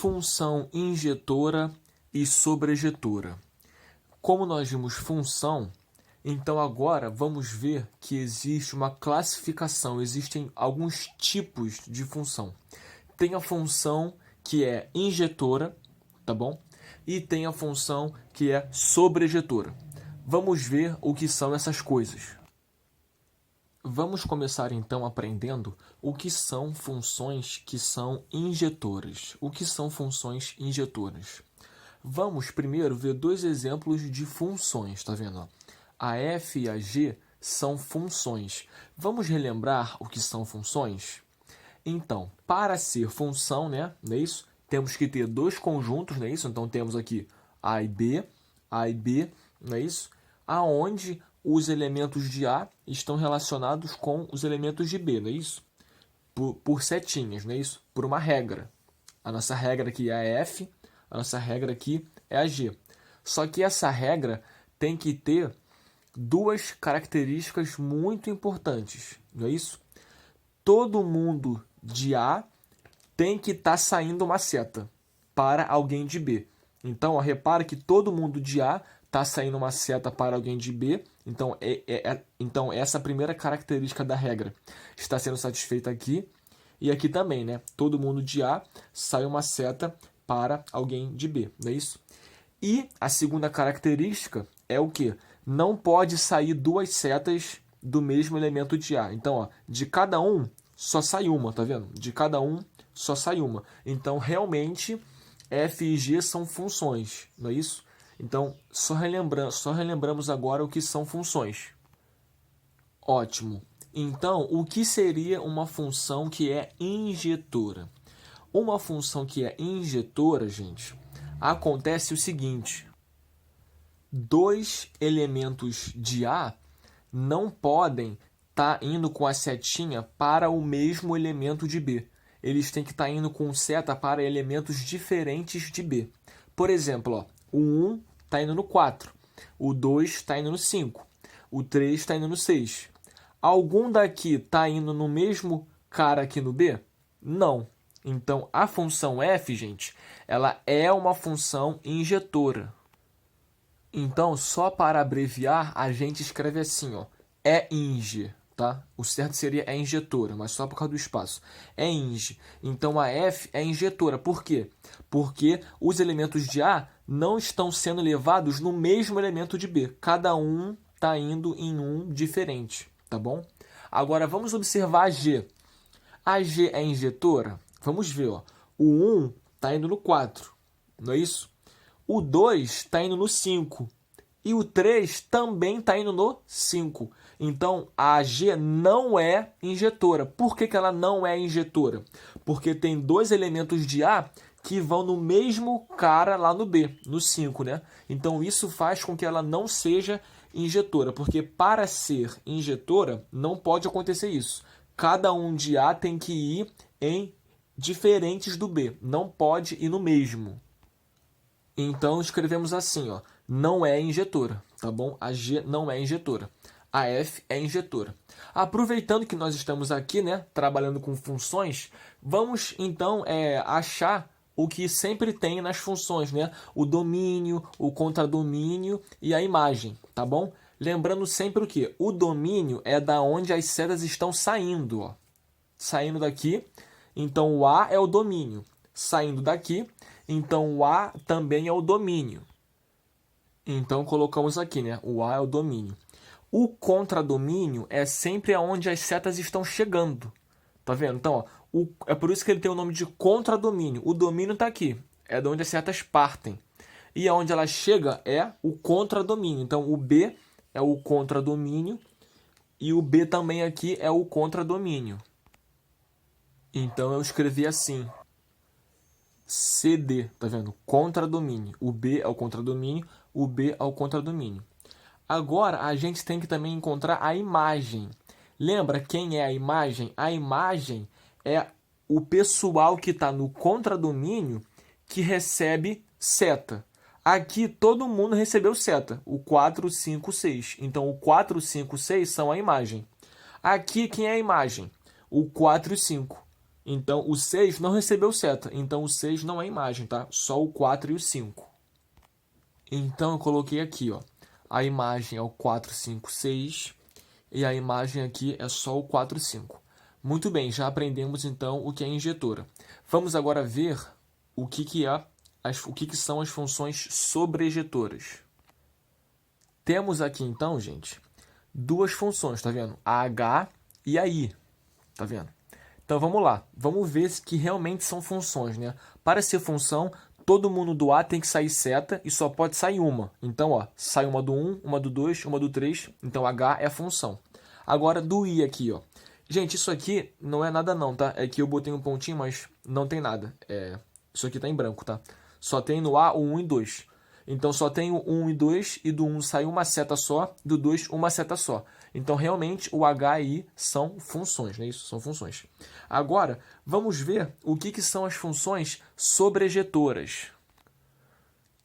Função injetora e sobrejetora. Como nós vimos função, então agora vamos ver que existe uma classificação, existem alguns tipos de função. Tem a função que é injetora, tá bom? E tem a função que é sobrejetora. Vamos ver o que são essas coisas. Vamos começar então aprendendo o que são funções que são injetoras. O que são funções injetoras? Vamos primeiro ver dois exemplos de funções, tá vendo? A f e a g são funções. Vamos relembrar o que são funções? Então, para ser função, né, não é isso? Temos que ter dois conjuntos, não é isso? Então temos aqui A e B, não é isso? Aonde os elementos de A estão relacionados com os elementos de B, não é isso? Por setinhas, não é isso? Por uma regra. A nossa regra aqui é a F, a nossa regra aqui é a G. Só que essa regra tem que ter duas características muito importantes, não é isso? Todo mundo de A tem que estar saindo uma seta para alguém de B. Então, repara que todo mundo de A está saindo uma seta para alguém de B. Então, essa primeira característica da regra está sendo satisfeita aqui. E aqui também, né? Todo mundo de A sai uma seta para alguém de B, não é isso? E a segunda característica é o quê? Não pode sair duas setas do mesmo elemento de A. Então, ó, de cada um, só sai uma, tá vendo? De cada um, só sai uma. Então, realmente, F e G são funções, não é isso? Então, só relembramos agora o que são funções. Ótimo. Então, o que seria uma função que é injetora? Uma função que é injetora, gente, acontece o seguinte. Dois elementos de A não podem estar indo com a setinha para o mesmo elemento de B. Eles têm que estar indo com seta para elementos diferentes de B. Por exemplo, ó, o 1 está indo no 4, o 2 está indo no 5, o 3 está indo no 6. Algum daqui está indo no mesmo cara aqui no B? Não. Então, a função f, gente, ela é uma função injetora. Então, só para abreviar, a gente escreve assim, ó, é inje, tá? O certo seria é injetora, mas só por causa do espaço. É inje. Então, a f é injetora. Por quê? Porque os elementos de A não estão sendo levados no mesmo elemento de B. Cada um está indo em um diferente, tá bom? Agora, vamos observar a G. A G é injetora? Vamos ver, ó. O 1 está indo no 4, não é isso? O 2 está indo no 5. E o 3 também está indo no 5. Então, a G não é injetora. Por que ela não é injetora? Porque tem dois elementos de A que vão no mesmo cara lá no B, no 5, né? Então, isso faz com que ela não seja injetora. Porque para ser injetora, não pode acontecer isso. Cada um de A tem que ir em diferentes do B. Não pode ir no mesmo. Então, escrevemos assim, ó, não é injetora, tá bom? A G não é injetora. A F é injetora. Aproveitando que nós estamos aqui, né, trabalhando com funções, vamos, então, achar o que sempre tem nas funções, né? O domínio, o contradomínio e a imagem, tá bom? Lembrando sempre o quê? O domínio é da onde as setas estão saindo, ó. Saindo daqui, então o A é o domínio. Saindo daqui, então o A também é o domínio. Então colocamos aqui, né? O A é o domínio. O contradomínio é sempre aonde as setas estão chegando. Tá vendo? Então, ó, é por isso que ele tem o nome de contradomínio. O domínio está aqui. É de onde as setas partem. E aonde ela chega é o contradomínio. Então, o B é o contradomínio. E o B também aqui é o contradomínio. Então, eu escrevi assim. CD, tá vendo? Contradomínio. O B é o contradomínio, o B é o contradomínio. Agora, a gente tem que também encontrar a imagem. Lembra quem é a imagem? A imagem é o pessoal que está no contradomínio que recebe seta. Aqui, todo mundo recebeu seta. O 4, 5, 6. Então, o 4, 5, 6 são a imagem. Aqui, quem é a imagem? O 4 e 5. Então, o 6 não recebeu seta. Então, o 6 não é imagem, tá? Só o 4 e o 5. Então, eu coloquei aqui, ó. A imagem é o 4, 5, 6. E a imagem aqui é só o 4, 5. Muito bem, já aprendemos, então, o que é injetora. Vamos agora ver o que são as funções sobrejetoras. Temos aqui, então, gente, duas funções, tá vendo? A H e a I, tá vendo? Então, vamos lá. Vamos ver que realmente são funções, né? Para ser função, todo mundo do A tem que sair seta e só pode sair uma. Então, ó, sai uma do 1, uma do 2, uma do 3. Então, H é a função. Agora, do I aqui, ó. Gente, isso aqui não é nada não, tá? É que eu botei um pontinho, mas não tem nada. Isso aqui tá em branco, tá? Só tem no A o 1 e 2. Então, só tem o 1 e 2, e do 1 sai uma seta só, do 2 uma seta só. Então, realmente, o H e I são funções, né? Isso, são funções. Agora, vamos ver o que são as funções sobrejetoras.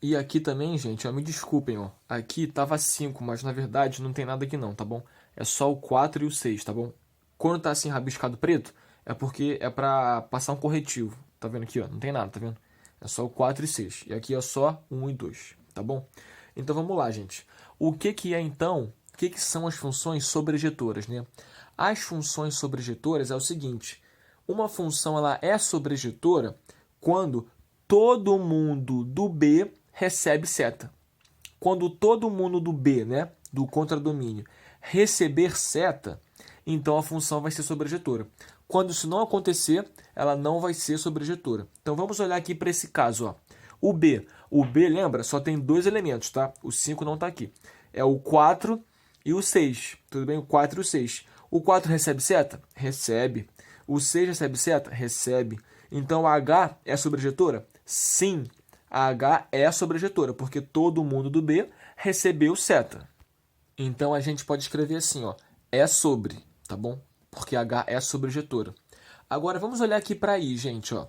E aqui também, gente, ó, me desculpem, ó. Aqui tava 5, mas na verdade não tem nada aqui não, tá bom? É só o 4 e o 6, tá bom? Quando tá assim rabiscado preto, é porque é para passar um corretivo. Tá vendo aqui, ó? Não tem nada, tá vendo? É só o 4 e 6. E aqui é só 1 e 2, tá bom? Então vamos lá, gente. O que é então, o que são as funções sobrejetoras, né? As funções sobrejetoras é o seguinte: uma função ela é sobrejetora quando todo mundo do B recebe seta. Quando todo mundo do B, né, do contradomínio, receber seta, então a função vai ser sobrejetora. Quando isso não acontecer, ela não vai ser sobrejetora. Então vamos olhar aqui para esse caso, ó. O B, lembra, só tem dois elementos, tá? O 5 não está aqui. É o 4 e o 6. Tudo bem? O 4 e o 6. O 4 recebe seta? Recebe. O 6 recebe seta? Recebe. Então a H é sobrejetora? Sim, a H é sobrejetora, porque todo mundo do B recebeu seta. Então a gente pode escrever assim, ó, é sobre, tá bom? Porque H é sobrejetora. Agora vamos olhar aqui para I, gente, ó.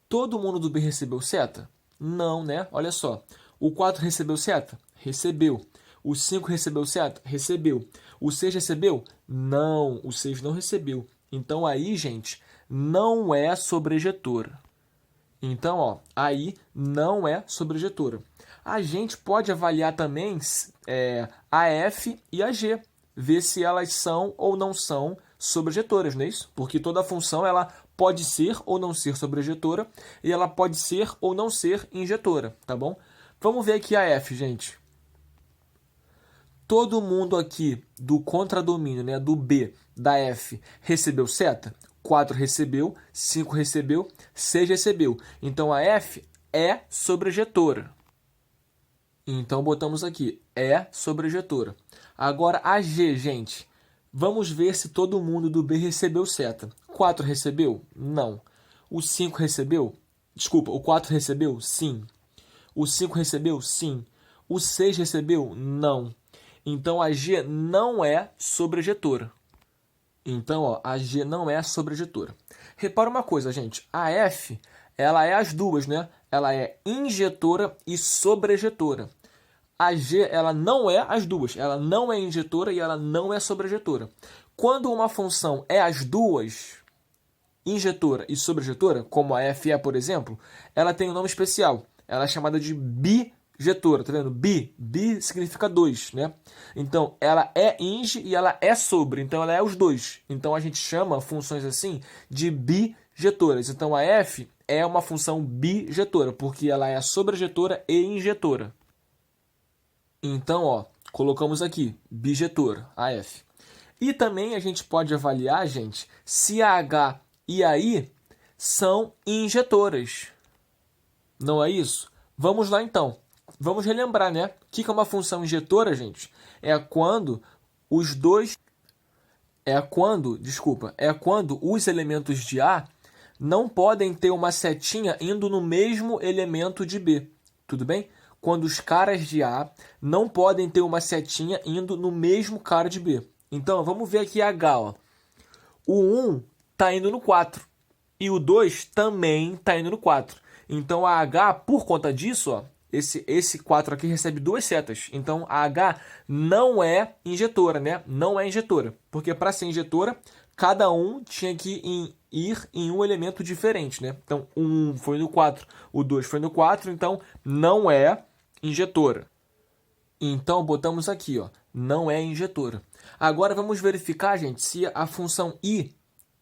Todo mundo do B recebeu seta? Não, né? Olha só. O 4 recebeu seta? Recebeu. O 5 recebeu seta? Recebeu. O 6 recebeu? Não, o 6 não recebeu. Então aí, gente, não é sobrejetora. Então, ó, aí não é sobrejetora. A gente pode avaliar também a F e a G, ver se elas são ou não são sobrejetoras, não é isso? Porque toda função ela pode ser ou não ser sobrejetora e ela pode ser ou não ser injetora, tá bom? Vamos ver aqui a F, gente. Todo mundo aqui do contradomínio, né, do B, da F, recebeu seta? 4 recebeu, 5 recebeu, 6 recebeu. Então, a F é sobrejetora. Então, botamos aqui, é sobrejetora. Agora, a G, gente. Vamos ver se todo mundo do B recebeu seta. 4 recebeu? Não. O 5 recebeu? Desculpa, o 4 recebeu? Sim. O 5 recebeu? Sim. O 6 recebeu? Não. Então, a G não é sobrejetora. Então, ó, a G não é sobrejetora. Repara uma coisa, gente. A F, ela é as duas, né? Ela é injetora e sobrejetora. A G, ela não é as duas. Ela não é injetora e ela não é sobrejetora. Quando uma função é as duas, injetora e sobrejetora, como a F é, por exemplo, ela tem um nome especial. Ela é chamada de bijetora, tá vendo? Bi significa dois, né? Então, ela é inge e ela é sobre, então ela é os dois. Então, a gente chama funções assim de bijetoras. Então, a F é uma função bijetora, porque ela é sobrejetora e injetora. Então, ó, colocamos aqui, bijetora, a F. E também a gente pode avaliar, gente, se a H e a I são injetoras. Não é isso? Vamos lá, então. Vamos relembrar, né? O que é uma função injetora, gente? É quando os elementos de A não podem ter uma setinha indo no mesmo elemento de B. Tudo bem? Quando os caras de A não podem ter uma setinha indo no mesmo cara de B. Então, vamos ver aqui H. Ó. O 1 está indo no 4. E o 2 também está indo no 4. Então, a H, por conta disso, ó, esse 4 aqui recebe duas setas. Então, a H não é injetora, né? Não é injetora. Porque para ser injetora, cada um tinha que ir em um elemento diferente, né? Então, o 1 foi no 4, o 2 foi no 4, então não é injetora. Então, botamos aqui, ó, não é injetora. Agora, vamos verificar, gente, se a função i,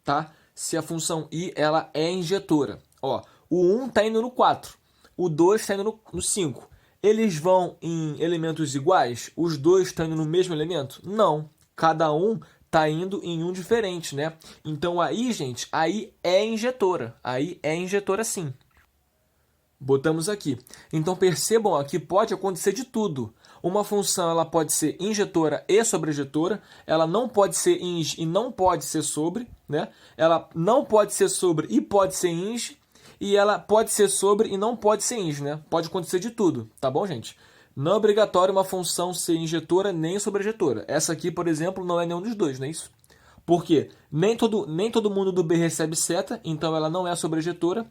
tá? Se a função i, ela é injetora. Ó, o 1 está indo no 4, o 2 está indo no 5. Eles vão em elementos iguais? Os dois estão indo no mesmo elemento? Não. Cada um está indo em um diferente, né? Então, aí, gente, aí é injetora. Aí é injetora, sim. Botamos aqui. Então, percebam aqui, pode acontecer de tudo. Uma função ela pode ser injetora e sobrejetora, ela não pode ser ing e não pode ser sobre, né? Ela não pode ser sobre e pode ser ing, e ela pode ser sobre e não pode ser ing, né? Pode acontecer de tudo, tá bom, gente? Não é obrigatório uma função ser injetora nem sobrejetora. Essa aqui, por exemplo, não é nenhum dos dois, não é isso? Por quê? Nem todo mundo do B recebe seta, então ela não é sobrejetora.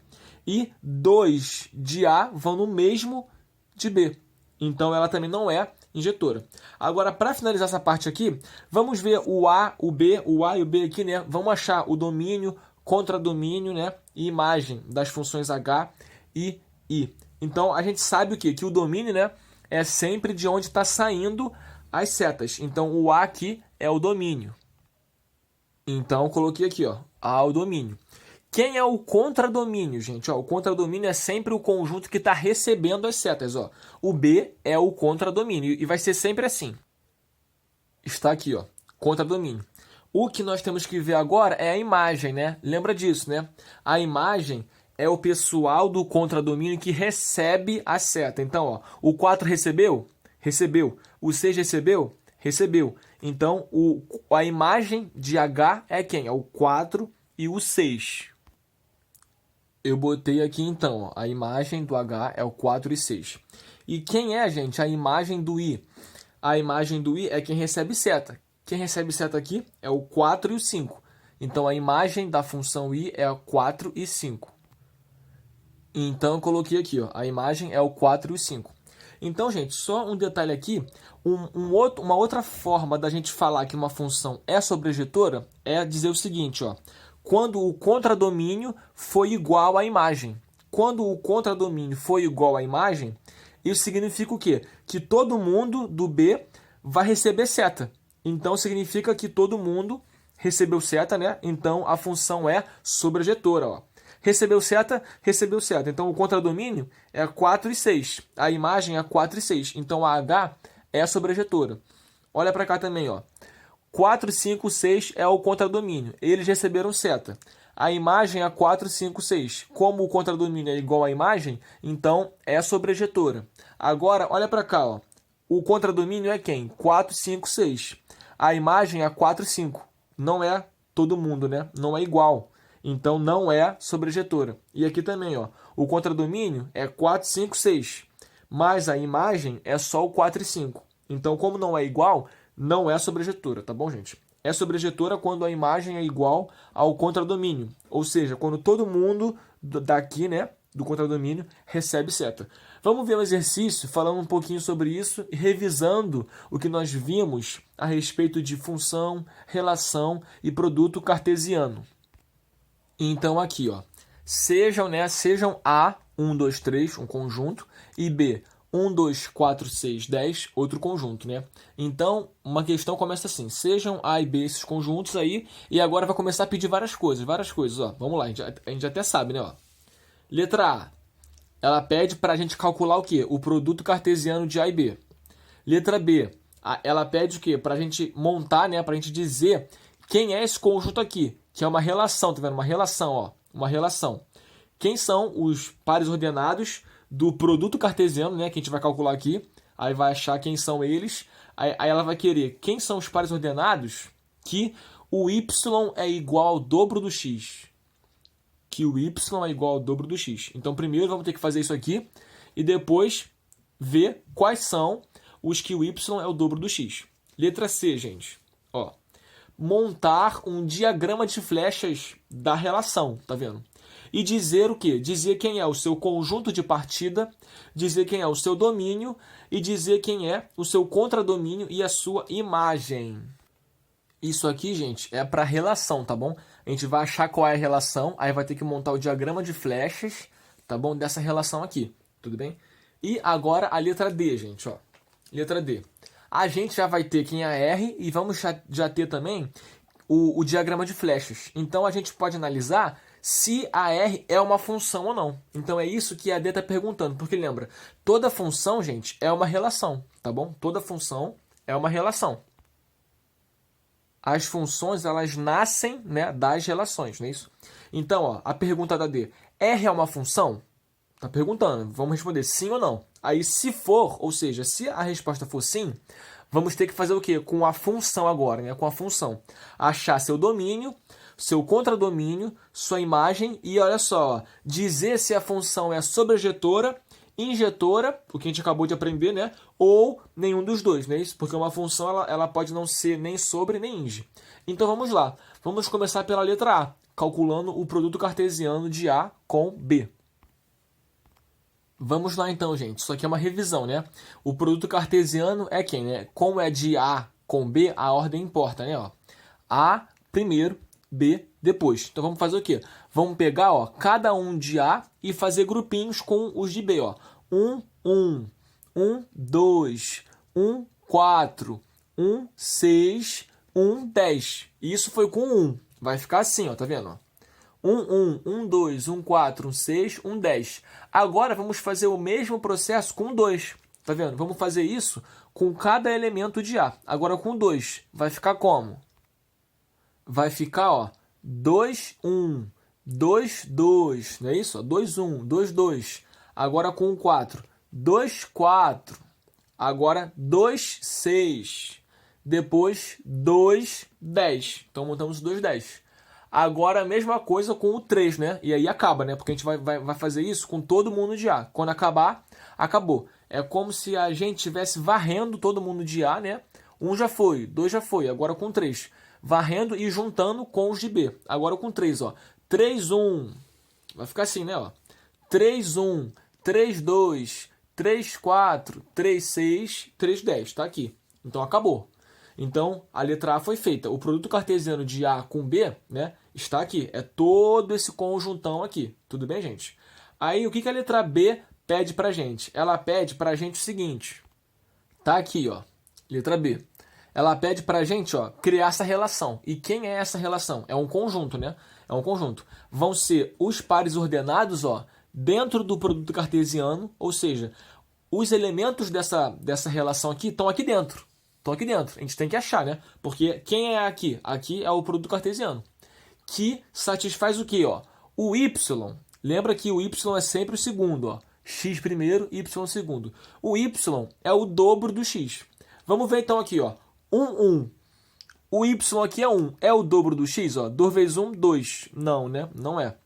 E 2 de A vão no mesmo de B. Então, ela também não é injetora. Agora, para finalizar essa parte aqui, vamos ver o A, o B, o A e o B aqui, né? Vamos achar o domínio, contradomínio, né? E imagem das funções H e I. Então, a gente sabe o quê? Que o domínio, né? É sempre de onde está saindo as setas. Então, o A aqui é o domínio. Então, eu coloquei aqui, ó, A o domínio. Quem é o contradomínio, gente? Ó, o contradomínio é sempre o conjunto que está recebendo as setas. Ó. O B é o contradomínio e vai ser sempre assim. Está aqui, ó, contradomínio. O que nós temos que ver agora é a imagem, né? Lembra disso, né? A imagem é o pessoal do contradomínio que recebe a seta. Então, ó, o 4 recebeu? Recebeu. O 6 recebeu? Recebeu. Então, a imagem de H é quem? É o 4 e o 6. Eu botei aqui, então, ó, a imagem do H é o 4 e 6. E quem é, gente, a imagem do I? A imagem do I é quem recebe seta. Quem recebe seta aqui é o 4 e o 5. Então, a imagem da função I é o 4 e 5. Então, eu coloquei aqui, ó, a imagem é o 4 e o 5. Então, gente, só um detalhe aqui. Uma outra forma da gente falar que uma função é sobrejetora é dizer o seguinte, ó. Quando o contradomínio foi igual à imagem. Quando o contradomínio foi igual à imagem, isso significa o quê? Que todo mundo do B vai receber seta. Então, significa que todo mundo recebeu seta, né? Então, a função é sobrejetora, ó. Recebeu seta, recebeu seta. Então, o contradomínio é 4 e 6. A imagem é 4 e 6. Então, a H é a sobrejetora. Olha para cá também, ó. 4, 5, 6 é o contradomínio. Eles receberam seta. A imagem é 4, 5, 6. Como o contradomínio é igual à imagem, então é sobrejetora. Agora, olha para cá. Ó. O contradomínio é quem? 4, 5, 6. A imagem é 4, 5. Não é todo mundo, né? Não é igual. Então, não é sobrejetora. E aqui também, ó. O contradomínio é 4, 5, 6. Mas a imagem é só o 4 e 5. Então, como não é igual, não é sobrejetora, tá bom, gente? É sobrejetora quando a imagem é igual ao contradomínio. Ou seja, quando todo mundo daqui, né, do contradomínio, recebe seta. Vamos ver um exercício falando um pouquinho sobre isso e revisando o que nós vimos a respeito de função, relação e produto cartesiano. Então, aqui, ó, sejam A, 1, 2, 3, um conjunto, e B, 1, 2, 4, 6, 10, outro conjunto, né? Então, uma questão começa assim, sejam A e B esses conjuntos aí, e agora vai começar a pedir várias coisas, ó. Vamos lá, a gente até sabe, né, ó. Letra A, ela pede para a gente calcular o quê? O produto cartesiano de A e B. Letra B, ela pede o quê? Para a gente montar, né, para a gente dizer quem é esse conjunto aqui, que é uma relação, tá vendo? Uma relação, ó, uma relação. Quem são os pares ordenados do produto cartesiano, né, que a gente vai calcular aqui, aí vai achar quem são eles, aí ela vai querer quem são os pares ordenados que o y é igual ao dobro do x. Que o y é igual ao dobro do x. Então, primeiro vamos ter que fazer isso aqui e depois ver quais são os que o y é o dobro do x. Letra C, gente. Ó, montar um diagrama de flechas da relação, tá vendo? E dizer o quê? Dizer quem é o seu conjunto de partida, dizer quem é o seu domínio e dizer quem é o seu contradomínio e a sua imagem. Isso aqui, gente, é para relação, tá bom? A gente vai achar qual é a relação, aí vai ter que montar o diagrama de flechas, tá bom? Dessa relação aqui, tudo bem? E agora a letra D, gente, ó. Letra D. A gente já vai ter quem é a R e vamos já ter também o diagrama de flechas. Então a gente pode analisar se a R é uma função ou não. Então é isso que a D está perguntando, porque lembra, toda função, gente, é uma relação, tá bom? Toda função é uma relação. As funções, elas nascem, né, das relações, não é isso? Então, ó, a pergunta da D, R é uma função? Tá perguntando, vamos responder sim ou não. Aí, se for, ou seja, se a resposta for sim, vamos ter que fazer o quê? Com a função agora, né? Com a função. Achar seu domínio, seu contradomínio, sua imagem e, olha só, dizer se a função é sobrejetora, injetora, o que a gente acabou de aprender, né? Ou nenhum dos dois, né? Isso porque uma função ela pode não ser nem sobre nem inge. Então vamos lá. Vamos começar pela letra A, calculando o produto cartesiano de A com B. Vamos lá então, gente. Isso aqui é uma revisão, né? O produto cartesiano é quem, né? Como é de A com B, a ordem importa, né? Ó, A primeiro, B depois. Então vamos fazer o quê? Vamos pegar, ó, cada um de A e fazer grupinhos com os de B, ó. 1, 2, 4, 6, 10. Isso foi com 1. Vai ficar assim, ó, tá vendo? 2, 4, 6, 10. Agora vamos fazer o mesmo processo com 2. Tá vendo? Vamos fazer isso com cada elemento de A. Agora com 2. Vai ficar como? Vai ficar, ó, 2, 2, 2. Não é isso? 2, 2, 2. Agora com o 4. 2, 4. Agora 2, 6. Depois 2, 10. Então montamos 2, 10. Agora a mesma coisa com o 3, né? E aí acaba, né? Porque a gente vai fazer isso com todo mundo de A. Quando acabar, acabou. É como se a gente estivesse varrendo todo mundo de A, né? 1 já foi, 2 já foi, agora com 3. Varrendo e juntando com os de B. Agora com 3, ó. 3, 1. Vai ficar assim, né? Ó. 3, 1, 3, 2, 3, 4, 3, 6, 3, 10. Tá aqui. Então acabou. Então, a letra A foi feita. O produto cartesiano de A com B, né, está aqui. É todo esse conjuntão aqui. Tudo bem, gente? Aí, o que a letra B pede pra gente? Ela pede pra gente o seguinte. Tá aqui, ó. Letra B. Ela pede pra gente, ó, criar essa relação. E quem é essa relação? É um conjunto, né? É um conjunto. Vão ser os pares ordenados, ó, dentro do produto cartesiano. Ou seja, os elementos dessa relação aqui estão aqui dentro. Estão aqui dentro. A gente tem que achar, né? Porque quem é aqui? Aqui é o produto cartesiano. Que satisfaz o quê? Ó? O y. Lembra que o y é sempre o segundo. Ó. X primeiro, y segundo. O y é o dobro do x. Vamos ver então aqui. Ó. 1. O y aqui é 1. É o dobro do x? Ó. 2 vezes 1, 2. Não, né? Não é.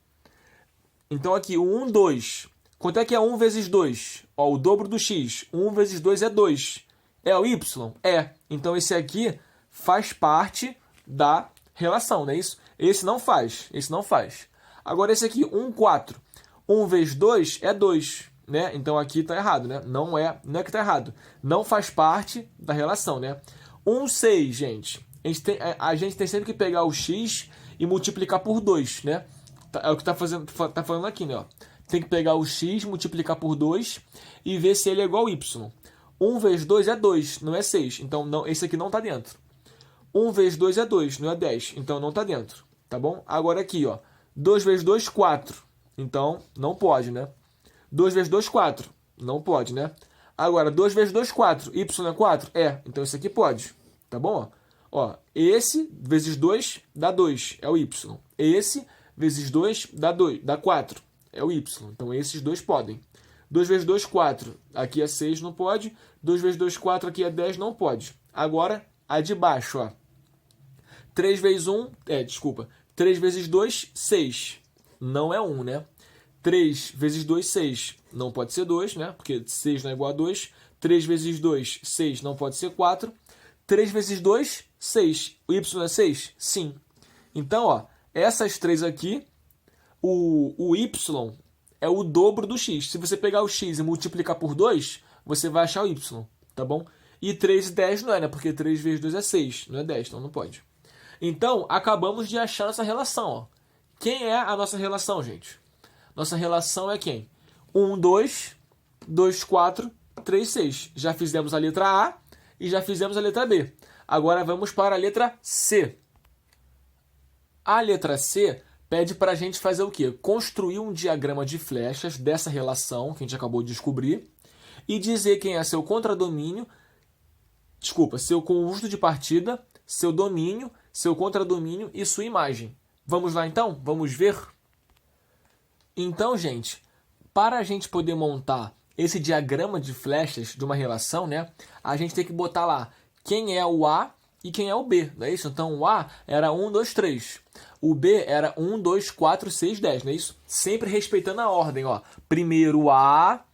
Então aqui, o 1, 2. Quanto é que é 1 vezes 2? Ó, o dobro do x. 1 vezes 2 é 2. É o y? É. Então esse aqui faz parte da relação, não é isso? Esse não faz. Esse não faz. Agora esse aqui, 1, 4. 1 vezes 2 é 2. Né? Então aqui está errado, né? Não é que está errado. Não faz parte da relação, né? 1, 6, gente. A gente tem sempre que pegar o x e multiplicar por 2, né? É o que tá falando aqui, né? Ó. Tem que pegar o x, multiplicar por 2 e ver se ele é igual ao y. 1 vezes 2 é 2, não é 6. Então, não, esse aqui não está dentro. 1 vezes 2 é 2, não é 10. Então, não está dentro. Tá bom? Agora aqui, ó. 2 vezes 2, 4. Então, não pode, né? 2 vezes 2, 4. Não pode, né? Agora, 2 vezes 2, 4. Y é 4? É. Então, esse aqui pode. Tá bom? Ó, esse vezes 2 dá 2. É o Y. Esse vezes 2 dá 2, dá 4. É o Y. Então, esses dois podem. 2 vezes 2, 4. Aqui é 6, não pode. 2 vezes 2, 4. Aqui é 10, não pode. Agora, a de baixo, ó. 3 vezes 1... 3 vezes 2, 6. Não é 1, né? 3 vezes 2, 6. Não pode ser 2, né? Porque 6 não é igual a 2. 3 vezes 2, 6. Não pode ser 4. 3 vezes 2, 6. O Y é 6? Sim. Então, ó, essas três aqui, o Y é o dobro do x. Se você pegar o x e multiplicar por 2, você vai achar o y, tá bom? E 3 e 10 não é, né? Porque 3 vezes 2 é 6, não é 10, então não pode. Então, acabamos de achar nossa relação. Ó. Quem é a nossa relação, gente? Nossa relação é quem? 1, 2, 2, 4, 3, 6. Já fizemos a letra A e já fizemos a letra B. Agora vamos para a letra C. A letra C pede para a gente fazer o quê? Construir um diagrama de flechas dessa relação que a gente acabou de descobrir e dizer quem é seu contradomínio, seu conjunto de partida, seu domínio, seu contradomínio e sua imagem. Vamos lá então? Vamos ver? Então, gente, para a gente poder montar esse diagrama de flechas de uma relação, né, a gente tem que botar lá quem é o A e quem é o B, não é isso? Então, o A era 1, 2, 3. O B era 1, 2, 4, 6, 10, não é isso? Sempre respeitando a ordem, ó. Primeiro o A,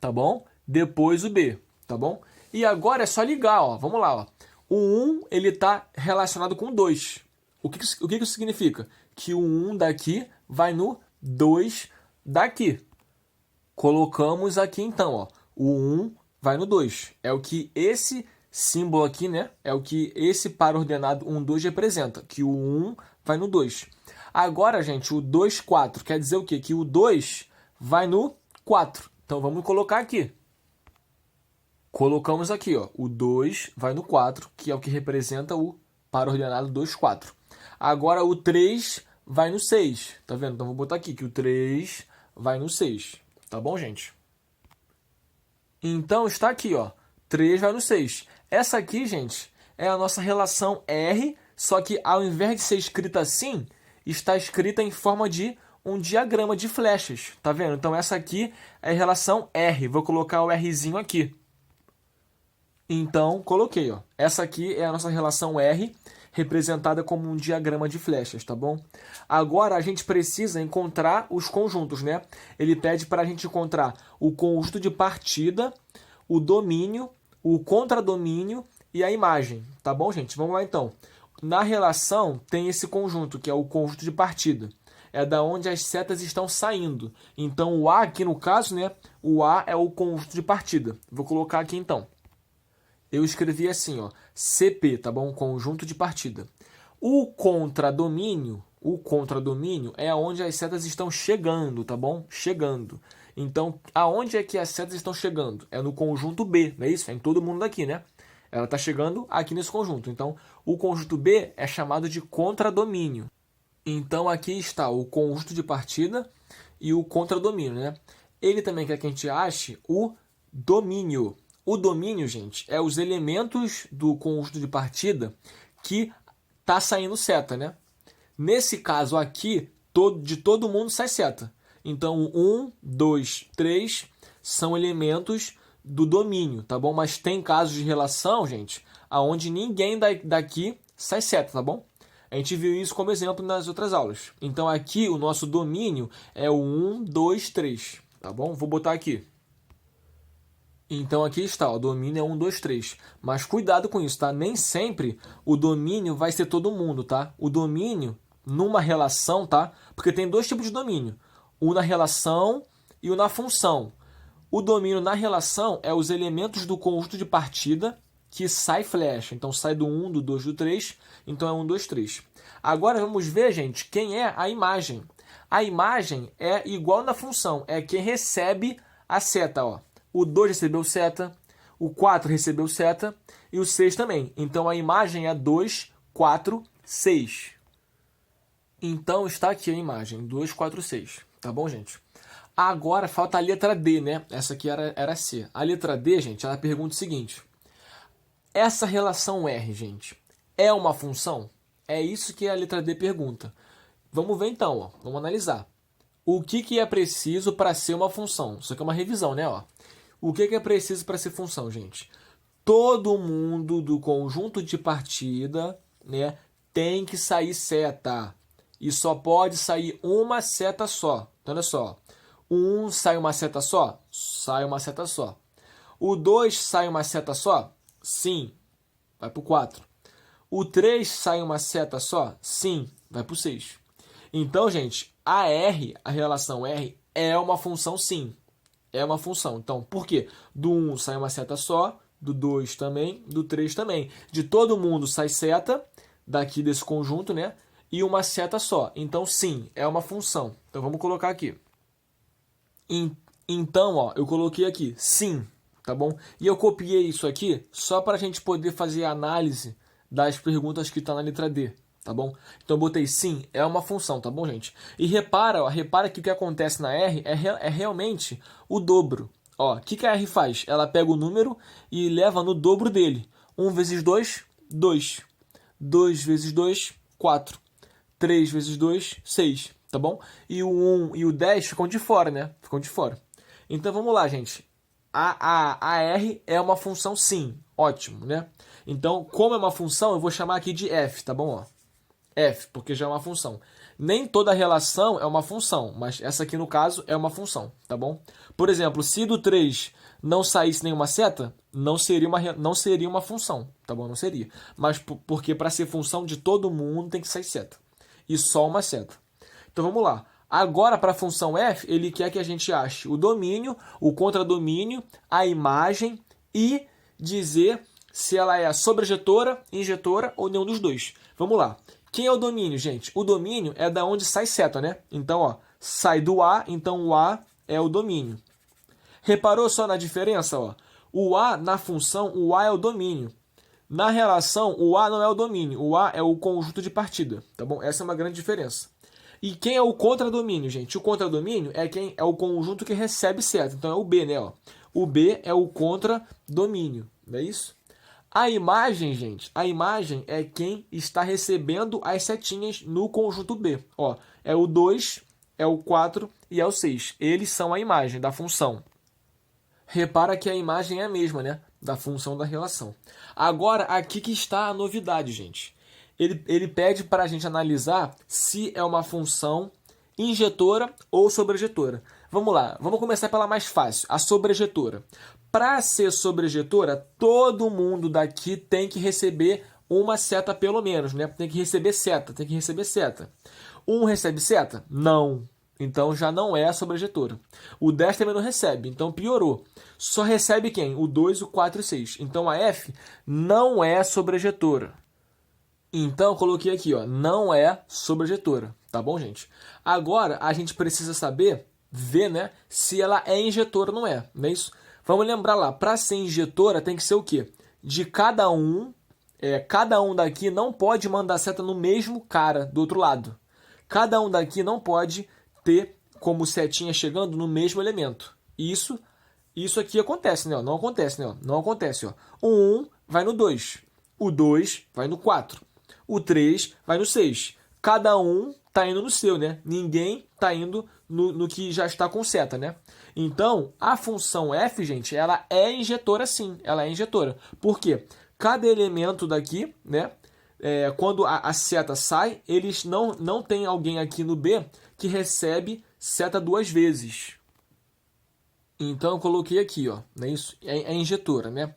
tá bom? Depois o B, tá bom? E agora é só ligar, ó. Vamos lá, ó. O 1, ele está relacionado com o 2. O que isso significa? Que o 1 daqui vai no 2 daqui. Colocamos aqui então, ó. O 1 vai no 2. É o que esse símbolo aqui, né? É o que esse par ordenado 1, 2 representa. Que o 1 vai no 2. Agora, gente, o 2, 4. Quer dizer o quê? Que o 2 vai no 4. Então, vamos colocar aqui. Colocamos aqui, ó. O 2 vai no 4, que é o que representa o par ordenado 2, 4. Agora, o 3 vai no 6. Tá vendo? Então, vou botar aqui que o 3 vai no 6. Tá bom, gente? Então, está aqui, ó. 3 vai no 6. Essa aqui, gente, é a nossa relação R, só que ao invés de ser escrita assim, está escrita em forma de um diagrama de flechas. Tá vendo? Então, essa aqui é a relação R. Vou colocar o Rzinho aqui. Então, coloquei, ó. Essa aqui é a nossa relação R, representada como um diagrama de flechas, tá bom? Agora, a gente precisa encontrar os conjuntos, né? Ele pede para a gente encontrar o conjunto de partida, o domínio, o contradomínio e a imagem, tá bom, gente? Vamos lá, então. Na relação, tem esse conjunto, que é o conjunto de partida. É da onde as setas estão saindo. Então, o A aqui, no caso, né? O A é o conjunto de partida. Vou colocar aqui, então. Eu escrevi assim, ó, CP, tá bom? Conjunto de partida. O contradomínio é aonde as setas estão chegando, tá bom? Chegando. Então, aonde é que as setas estão chegando? É no conjunto B, não é isso? É em todo mundo daqui, né? Ela está chegando aqui nesse conjunto. Então, o conjunto B é chamado de contradomínio. Então, aqui está o conjunto de partida e o contradomínio, né? Ele também quer que a gente ache o domínio. O domínio, gente, é os elementos do conjunto de partida que está saindo seta, né? Nesse caso aqui, de todo mundo sai seta. Então, 1, 2, 3 são elementos do domínio, tá bom? Mas tem casos de relação, gente, aonde ninguém daqui sai seta, tá bom? A gente viu isso como exemplo nas outras aulas. Então, aqui, o nosso domínio é o 1, 2, 3, tá bom? Vou botar aqui. Então, aqui está, o domínio é 1, 2, 3. Mas cuidado com isso, tá? Nem sempre o domínio vai ser todo mundo, tá? O domínio, numa relação, tá? Porque tem dois tipos de domínio. O na relação e o na função. O domínio na relação é os elementos do conjunto de partida que sai flecha. Então, sai do 1, do 2, do 3. Então, é 1, 2, 3. Agora, vamos ver, gente, quem é a imagem. A imagem é igual na função. É quem recebe a seta, ó. O 2 recebeu seta, o 4 recebeu seta e o 6 também. Então, a imagem é 2, 4, 6. Então, está aqui a imagem, 2, 4, 6. Tá bom, gente? Agora, falta a letra D, né? Essa aqui era C. A letra D, gente, ela pergunta o seguinte. Essa relação R, gente, é uma função? É isso que a letra D pergunta. Vamos ver então, ó. Vamos analisar. O que é preciso para ser uma função? Isso aqui é uma revisão, né? Ó. O que é preciso para ser função, gente? Todo mundo do conjunto de partida, né, tem que sair seta. E só pode sair uma seta só. Então, olha só. O 1 sai uma seta só? Sai uma seta só. O 2 sai uma seta só? Sim. Vai para o 4. O 3 sai uma seta só? Sim. Vai para o 6. Então, gente, a R, a relação R, é uma função sim. É uma função. Então, por quê? Do 1 sai uma seta só, do 2 também, do 3 também. De todo mundo sai seta, daqui desse conjunto, né? E uma seta só. Então, sim, é uma função. Então, vamos colocar aqui. Então, ó, eu coloquei aqui, sim, tá bom? E eu copiei isso aqui só para a gente poder fazer a análise das perguntas que estão na letra D, tá bom? Então, eu botei sim, é uma função, tá bom, gente? E repara, ó, repara que o que acontece na R é realmente o dobro. Ó, o que a R faz? Ela pega o número e leva no dobro dele. 1 vezes 2, 2. 2 vezes 2, 4. 3 vezes 2, 6, tá bom? E o 1 e o 10 ficam de fora, né? Ficam de fora. Então vamos lá, gente. A R é uma função sim, ótimo, né? Então, como é uma função, eu vou chamar aqui de f, tá bom? Ó, f, porque já é uma função. Nem toda relação é uma função, mas essa aqui no caso é uma função, tá bom? Por exemplo, se do 3 não saísse nenhuma seta, não seria uma função, tá bom? Não seria. Mas porque para ser função de todo mundo tem que sair seta. E só uma seta. Então vamos lá. Agora, para a função f, ele quer que a gente ache o domínio, o contradomínio, a imagem e dizer se ela é sobrejetora, injetora ou nenhum dos dois. Vamos lá. Quem é o domínio, gente? O domínio é da onde sai seta, né? Então, ó, sai do A, então o A é o domínio. Reparou só na diferença? Ó? O A na função, o A é o domínio. Na relação, o A não é o domínio, o A é o conjunto de partida, tá bom? Essa é uma grande diferença. E quem é o contradomínio, gente? O contradomínio é quem é o conjunto que recebe seta. Então é o B, né? Ó. O B é o contradomínio, não é isso? A imagem, gente, a imagem é quem está recebendo as setinhas no conjunto B. Ó, é o 2, é o 4 e é o 6. Eles são a imagem da função. Repara que a imagem é a mesma, né? Da função da relação. Agora, aqui que está a novidade, gente. Ele pede para a gente analisar se é uma função injetora ou sobrejetora. Vamos lá, vamos começar pela mais fácil, a sobrejetora. Para ser sobrejetora, todo mundo daqui tem que receber uma seta pelo menos, né? Tem que receber seta, Um recebe seta? Não. Então já não é a sobrejetora. O 10 também não recebe, então piorou. Só recebe quem? O 2, o 4 e o 6. Então a F não é sobrejetora. Então eu coloquei aqui, ó, não é sobrejetora, tá bom, gente? Agora a gente precisa saber, ver, né, se ela é injetora ou não é isso? Vamos lembrar lá, para ser injetora tem que ser o quê? De cada um daqui não pode mandar seta no mesmo cara do outro lado. Cada um daqui não pode ter como setinha chegando no mesmo elemento. Isso aqui acontece, né? Não acontece, né? Não acontece, ó. O 1 vai no 2, o 2 vai no 4, o 3 vai no 6. Cada um está indo no seu, né? Ninguém está indo no que já está com seta, né? Então, a função f, gente, ela é injetora sim, ela é injetora. Por quê? Cada elemento daqui, né? Quando a seta sai, eles não tem alguém aqui no B que recebe seta duas vezes. Então eu coloquei aqui, ó, não é isso? É injetora, né?